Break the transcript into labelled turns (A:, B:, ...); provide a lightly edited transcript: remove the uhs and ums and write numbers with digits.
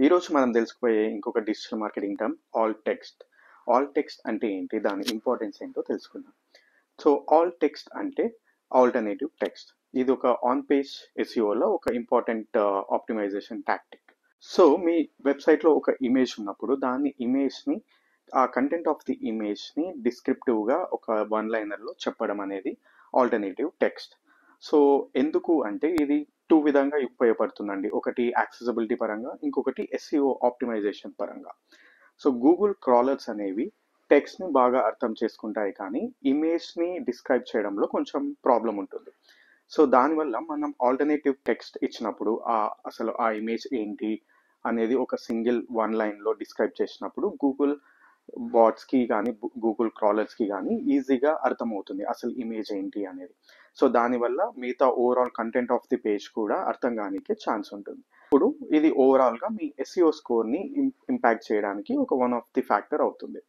A: ఈరోజు మనం తెలుసుకోబోయే ఇంకొక digital marketing term all text. All text అంటే ఏంటి, దాని ఇంపార్టెన్స్ ఏంటో తెలుసుకుందాం. సో ఆల్ టెక్స్ట్ అంటే ఆల్టర్నేటివ్ టెక్స్ట్. ఇది ఒక ఆన్ పేజ్ ఎస్ఈఓలో ఒక ఇంపార్టెంట్ ఆప్టిమైజేషన్ టాక్టిక్. సో మీ వెబ్సైట్లో ఒక ఇమేజ్ ఉన్నప్పుడు దాని ఇమేజ్ని, ఆ కంటెంట్ ఆఫ్ ది ఇమేజ్ని డిస్క్రిప్టివ్గా ఒక వన్ లైనర్లో చెప్పడం అనేది ఆల్టర్నేటివ్ టెక్స్ట్. సో ఎందుకు అంటే ఇది టూ విధంగా ఉపయోగపడుతుందండి. ఒకటి యాక్సెసిబిలిటీ పరంగా, ఇంకొకటి ఎస్ఈఓ ఆప్టిమైజేషన్ పరంగా. సో గూగుల్ క్రాలర్స్ అనేవి టెక్స్ట్ని బాగా అర్థం చేసుకుంటాయి, కానీ ఇమేజ్ని డిస్క్రైబ్ చేయడంలో కొంచెం ప్రాబ్లం ఉంటుంది. సో దానివల్ల మనం ఆల్టర్నేటివ్ టెక్స్ట్ ఇచ్చినప్పుడు అసలు ఆ ఇమేజ్ ఏంటి అనేది ఒక సింగిల్ వన్ లైన్లో డిస్క్రైబ్ చేసినప్పుడు గూగుల్ బాట్స్కి కానీ గూగుల్ క్రాలర్స్కి కానీ ఈజీగా అర్థమవుతుంది అసలు ఇమేజ్ ఏంటి అనేది. సో దానివల్ల మిగతా overall content of the page కూడా అర్థం కానికి ఛాన్స్ ఉంటుంది. ఇప్పుడు ఇది ఓవరాల్గా మీ ఎస్ఈఓ స్కోర్ని ఇంపాక్ట్ చేయడానికి ఒక వన్ ఆఫ్ ది ఫ్యాక్టర్ అవుతుంది.